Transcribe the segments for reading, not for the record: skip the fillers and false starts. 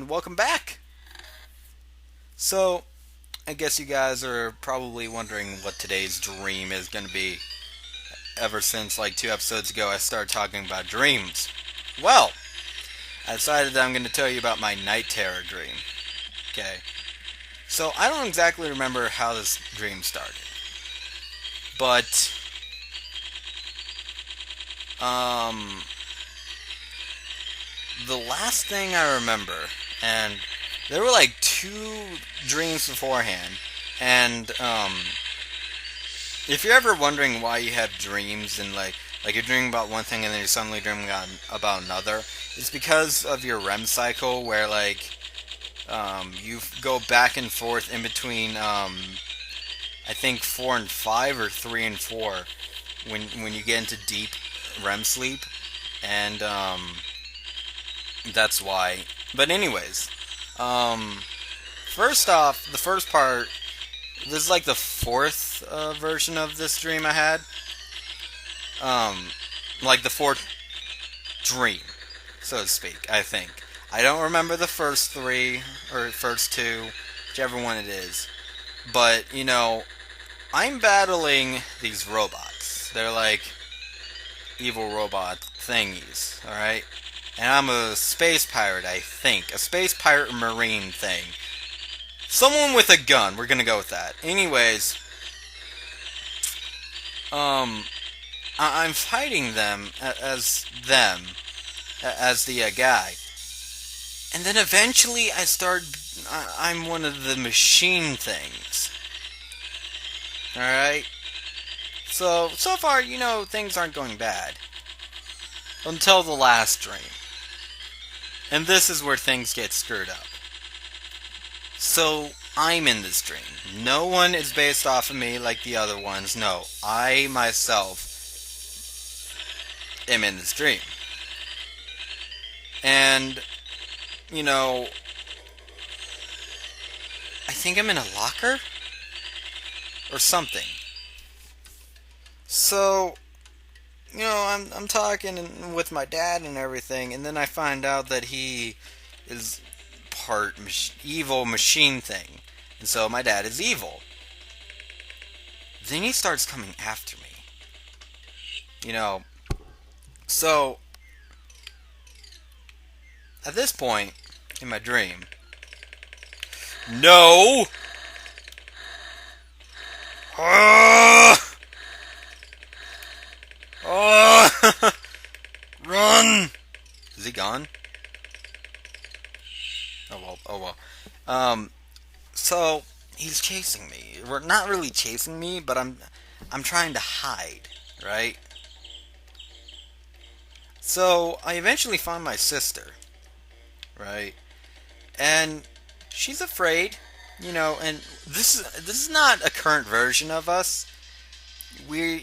and welcome back. So, I guess you guys are probably wondering what today's dream is going to be. Ever since like 2 episodes ago, I started talking about dreams. Well, I decided that I'm going to tell you about my night terror dream. Okay. So, I don't exactly remember how this dream started. But, um, the last thing I remember, and there were like two dreams beforehand, and if you're ever wondering why you have dreams and like you're dreaming about one thing and then you're suddenly dreaming about another, it's because of your REM cycle where you go back and forth in between I think 4 and 5 or 3 and 4 when you get into deep REM sleep, and that's why. But anyways, um, first off, the first part. This is like the fourth version of this dream I had. Um, like the fourth dream, so to speak. I think I don't remember the first three or first two, whichever one it is. But I'm battling these robots. They're like evil robot thingies. All right, and I'm a space pirate. I think a space pirate marine thing. Someone with a gun. We're gonna go with that. Anyways, um, I'm fighting as the guy, and then eventually I'm one of the machine things. All right. So far, things aren't going bad until the last dream, and this is where things get screwed up. So I'm in this dream. No one is based off of me like the other ones. No, I myself am in this dream. And, you know, I think I'm in a locker? Or something. So, I'm talking with my dad and everything, and then I find out that he is part evil machine thing. And so my dad is evil. Then he starts coming after me. You know, so at this point in my dream, no! Uh, Run! Is he gone? Oh well, oh well. So he's chasing me. We're not really chasing me, but I'm trying to hide, right? So I eventually find my sister, right? And she's afraid, and this is not a current version of us. We're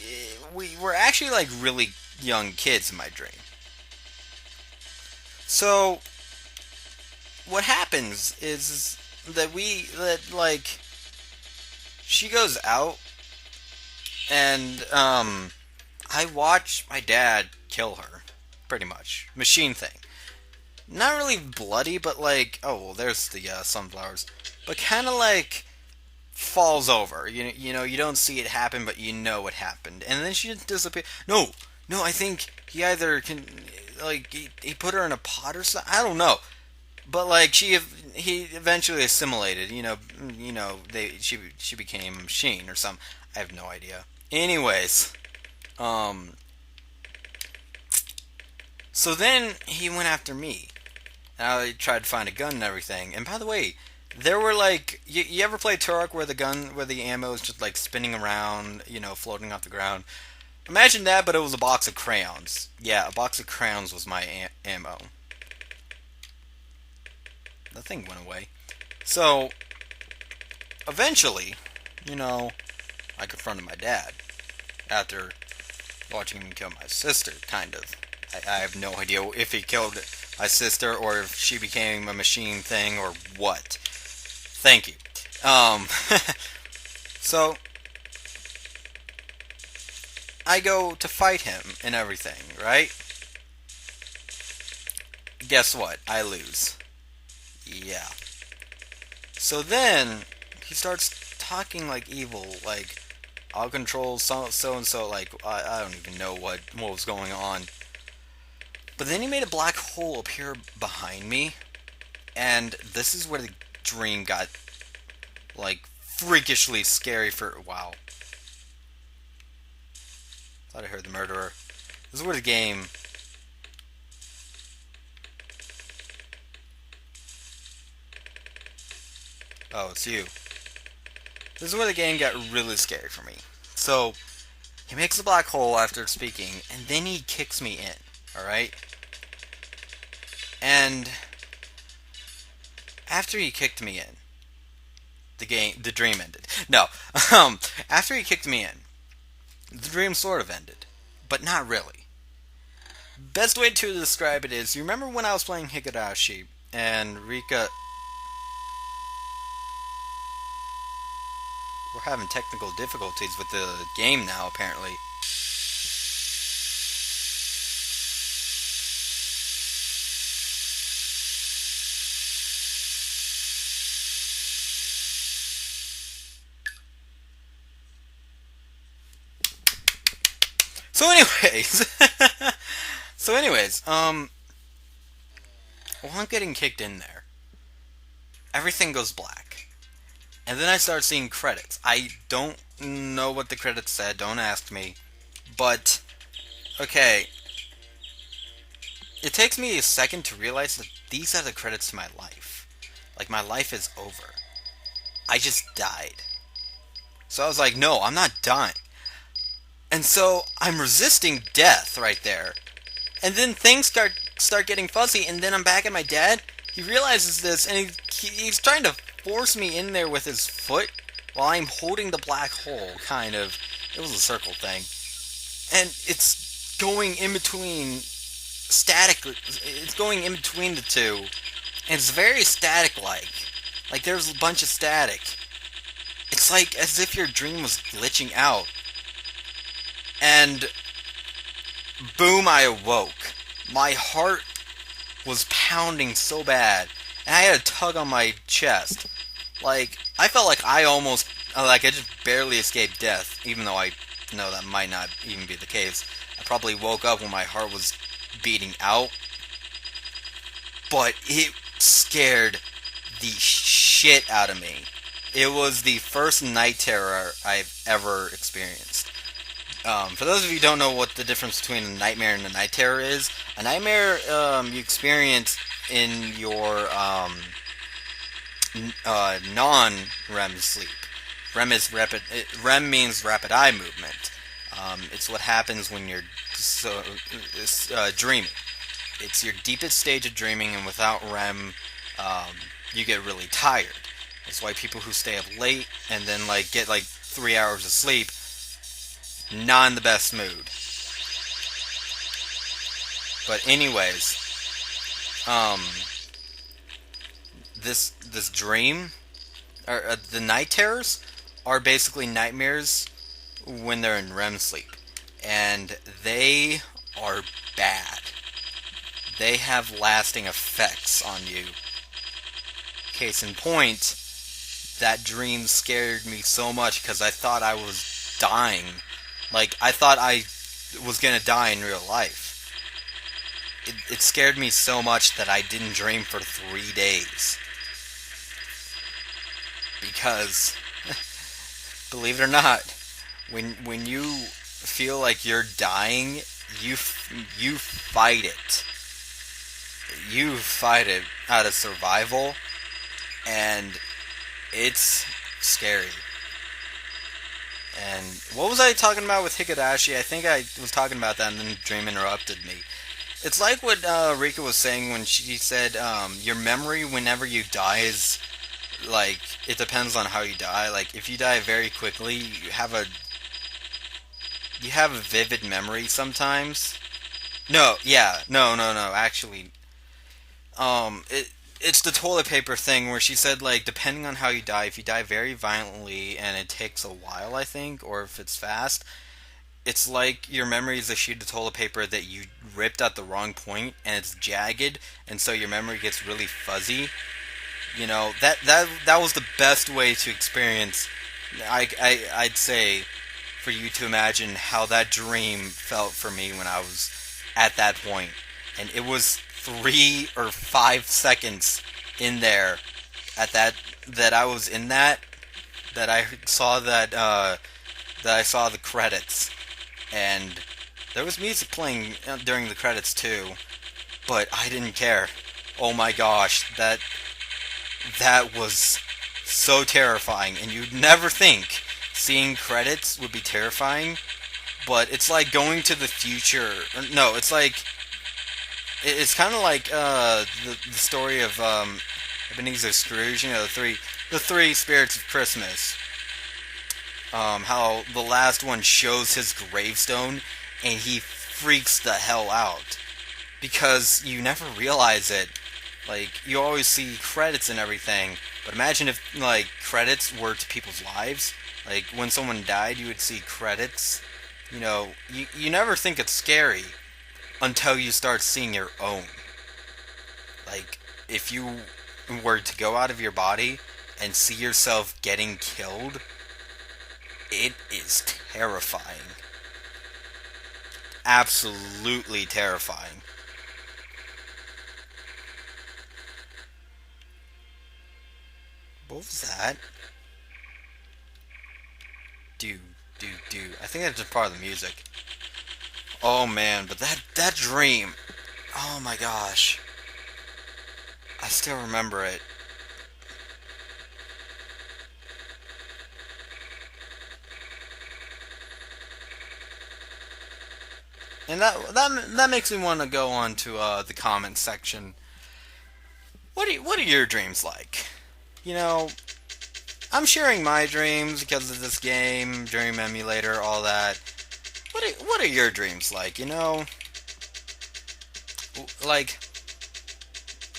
actually like really young kids in my dream. So what happens is that like she goes out, and I watch my dad kill her, pretty much machine thing. Not really bloody, but like, oh well, there's the sunflowers, but kind of like falls over. You don't see it happen, but you know it happened, and then she just disappears. No, no, I think he either can like he put her in a pot or something. I don't know, but like he eventually assimilated. She became a machine or something. I have no idea. Anyways, um, so then he went after me. I tried to find a gun and everything. And by the way, there were like you ever play Turok where the ammo is just like spinning around, floating off the ground. Imagine that, but it was a box of crayons. Yeah, a box of crayons was my ammo. The thing went away. So eventually, I confronted my dad after watching him kill my sister. Kind of. I have no idea if he killed my sister or if she became a machine thing or what. Thank you. So I go to fight him and everything, right? Guess what? I lose. So then he starts talking like evil, like I'll control so and so. Like I don't even know what was going on. But then he made a black hole appear behind me, and this is where the dream got like freakishly scary for wow. Thought I heard the murderer. This is where the game. Oh, it's you. This is where the game got really scary for me. So, he makes a black hole after speaking, and then he kicks me in. Alright? And after he kicked me in, the dream ended. No. After he kicked me in, the dream sort of ended. But not really. Best way to describe it is, you remember when I was playing Higurashi, and Rika... We're having technical difficulties with the game now, apparently. So anyways... while I'm getting kicked in there, everything goes black. And then I start seeing credits. I don't know what the credits said, don't ask me. But, okay. It takes me a second to realize that these are the credits to my life. Like, my life is over. I just died. So I was like, no, I'm not dying. And so, I'm resisting death right there. And then things start getting fuzzy, and then I'm back at my dad. He realizes this, and he's trying to force me in there with his foot while I'm holding the black hole, kind of. It was a circle thing. And it's going in between it's going in between the two, and it's very static-like. Like, there's a bunch of static. It's like as if your dream was glitching out. And boom, I awoke. My heart was pounding so bad, and I had a tug on my chest. Like, I felt like I just barely escaped death, even though I know that might not even be the case. I probably woke up when my heart was beating out, but it scared the shit out of me. It was the first night terror I've ever experienced. For those of you who don't know what the difference between a nightmare and a night terror is, a nightmare you experience in your non-REM sleep. REM means rapid eye movement. It's what happens when you're dreaming. It's your deepest stage of dreaming, and without REM, you get really tired. That's why people who stay up late and then get 3 hours of sleep, not in the best mood. But anyways, this dream, or the night terrors, are basically nightmares when they're in REM sleep, and they are bad. They have lasting effects on you. Case in point, that dream scared me so much because I thought I was dying. Like, I thought I was gonna die in real life. It scared me so much that I didn't dream for 3 days. Because, believe it or not, when you feel like you're dying, you fight it. You fight it out of survival, and it's scary. And what was I talking about with Higurashi? I think I was talking about that, and then the dream interrupted me. It's like what Rika was saying when she said your memory whenever you die is, like, it depends on how you die. Like, if you die very quickly, you have a vivid memory sometimes. No, actually, it's the toilet paper thing where she said, like, depending on how you die, if you die very violently and it takes a while, I think, or if it's fast, it's like your memory is a sheet of toilet paper that you ripped at the wrong point and it's jagged, and so your memory gets really fuzzy. That was the best way to experience. I'd say for you to imagine how that dream felt for me when I was at that point, and it was 3 or 5 seconds in there at that I was in that I saw that I saw the credits, and there was music playing during the credits too, but I didn't care. Oh my gosh, that was so terrifying, and you'd never think seeing credits would be terrifying, but it's like going to the future. No, it's kind of like the story of Ebenezer Scrooge. The three spirits of Christmas. How the last one shows his gravestone, and he freaks the hell out because you never realize it. Like, you always see credits and everything, but imagine if, like, credits were to people's lives. Like, when someone died, you would see credits. You never think it's scary until you start seeing your own. Like, if you were to go out of your body and see yourself getting killed, it is terrifying. Absolutely terrifying. What was that? Do, do. I think that's just part of the music. Oh man, but that dream. Oh my gosh. I still remember it. And that makes me want to go on to the comments section. What are your dreams like? You know, I'm sharing my dreams because of this game, Dream Emulator, all that. What are your dreams like? Like,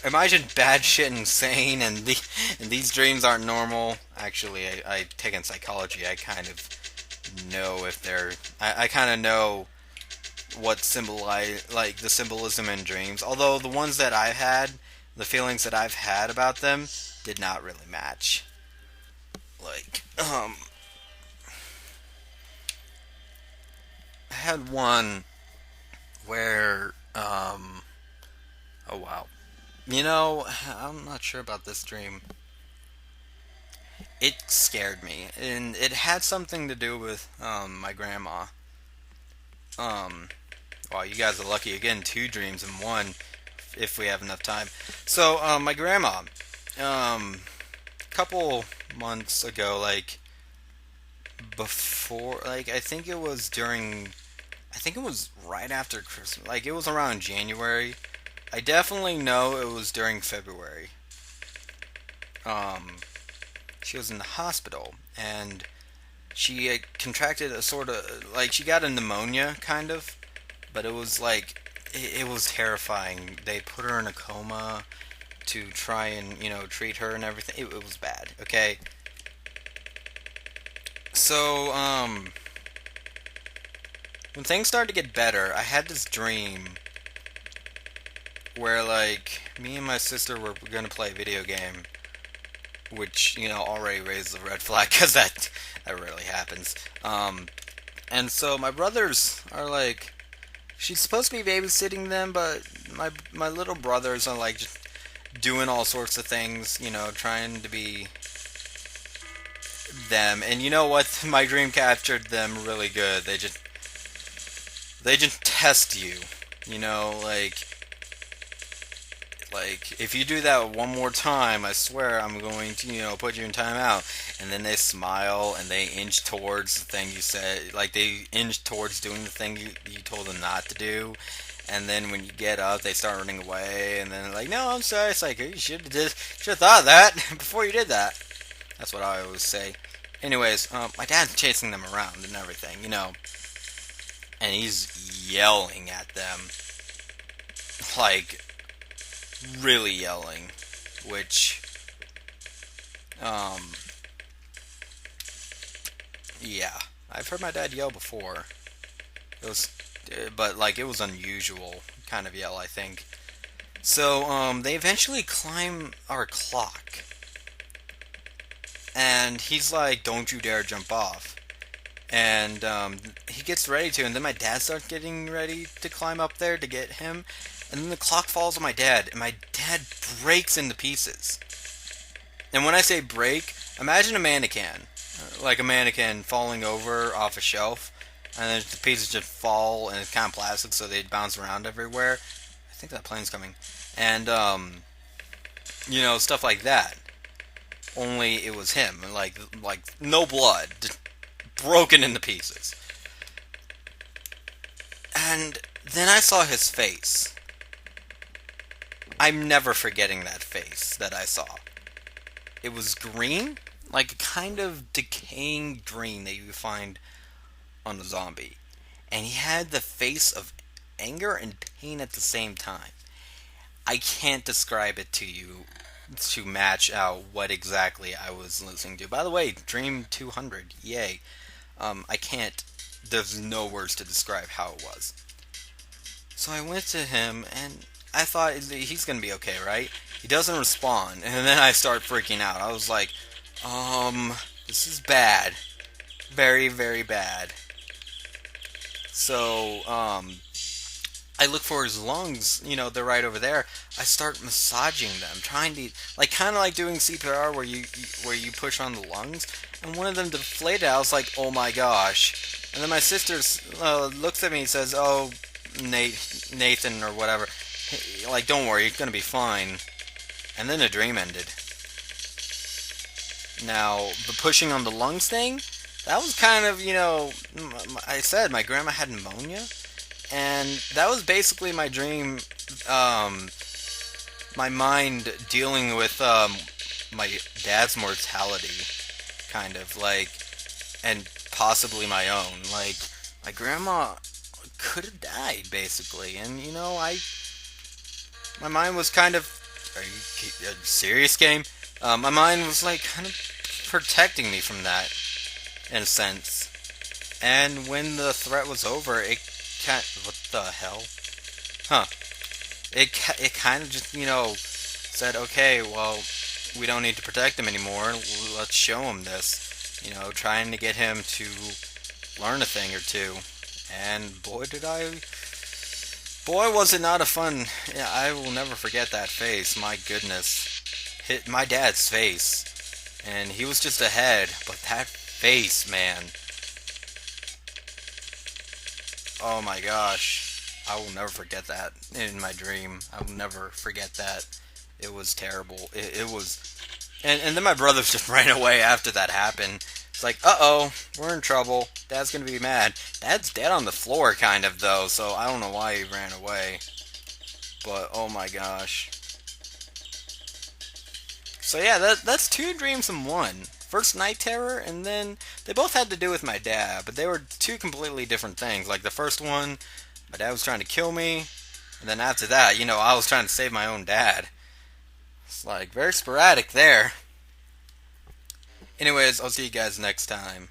am I just bad shit insane and these dreams aren't normal? Actually, I take in psychology. I kind of know if they're. I kind of know what symbolize like the symbolism in dreams. Although the ones that I've had, the feelings that I've had about them, did not really match. Like, I had one where, oh wow. I'm not sure about this dream. It scared me, and it had something to do with, my grandma. Um, wow, you guys are lucky. Again, two dreams in one, if we have enough time. So, my grandma, couple months ago, like, before, like, I think it was right after Christmas. Like, it was around January. I definitely know it was during February. Um, she was in the hospital, and she contracted a sort of, like, she got a pneumonia, kind of, but it was like, it was terrifying. They put her in a coma to try and, treat her and everything. It was bad, okay? So, when things started to get better, I had this dream where, like, me and my sister were gonna play a video game, which, already raised the red flag, because that rarely happens. And so my brothers are like, she's supposed to be babysitting them, but my little brothers are, like, just doing all sorts of things, trying to be them. And you know what? My dream captured them really good. They just test you. Like, if you do that one more time, I swear I'm going to, put you in timeout. And then they smile and they inch towards the thing you said. Like, they inch towards doing the thing you told them not to do. And then when you get up, they start running away. And then they're like, no, I'm sorry. It's like, you should have thought of that before you did that. That's what I always say. Anyways, my dad's chasing them around and everything, and he's yelling at them, like, really yelling, which, um, yeah, I've heard my dad yell before. It was, but, like, it was unusual kind of yell, I think. So, they eventually climb our clock, and he's like, "Don't you dare jump off." And he gets ready to, and then my dad starts getting ready to climb up there to get him, and then the clock falls on my dad, and my dad breaks into pieces. And when I say break, imagine a mannequin, like a mannequin falling over off a shelf, and then the pieces just fall, and it's kind of plastic, so they bounce around everywhere. I think that plane's coming, and stuff like that. Only it was him, like no blood, just broken into pieces. And then I saw his face. I'm never forgetting that face that I saw. It was green, like a kind of decaying green that you find on a zombie. And he had the face of anger and pain at the same time. I can't describe it to you to match out what exactly I was listening to. By the way, Dream 200, yay. I can't, there's no words to describe how it was. So I went to him and I thought he's gonna be okay, right? He doesn't respond, and then I start freaking out. I was like, this is bad. Very, very bad. So, I look for his lungs, they're right over there. I start massaging them, trying to, like, kind of like doing CPR where you push on the lungs, and one of them deflated. I was like, oh my gosh. And then my sister looks at me and says, oh, Nathan or whatever, like, don't worry, you're gonna be fine. And then the dream ended. Now, the pushing on the lungs thing, that was kind of, I said my grandma had pneumonia, and that was basically my dream, my mind dealing with my dad's mortality, kind of, like, and possibly my own. Like, my grandma could have died, basically, and, my mind was kind of, are you a serious game? My mind was, like, kind of protecting me from that, in a sense. And when the threat was over, it can't. What the hell? Huh. It kind of just, said, okay, well, we don't need to protect him anymore. Let's show him this. Trying to get him to learn a thing or two. And boy, did I. Boy, was it not a fun. Yeah, I will never forget that face. My goodness. Hit my dad's face. And he was just ahead, but that face, man. Oh my gosh. I will never forget that in my dream. I will never forget that. It was terrible. It was. And then my brothers just ran away after that happened. It's like, uh-oh, we're in trouble. Dad's gonna be mad. Dad's dead on the floor, kind of, though, so I don't know why he ran away. But, oh my gosh. So yeah, that's two dreams in one. First night terror, and then they both had to do with my dad, but they were two completely different things. Like the first one, my dad was trying to kill me, and then after that, I was trying to save my own dad. It's like very sporadic there. Anyways, I'll see you guys next time.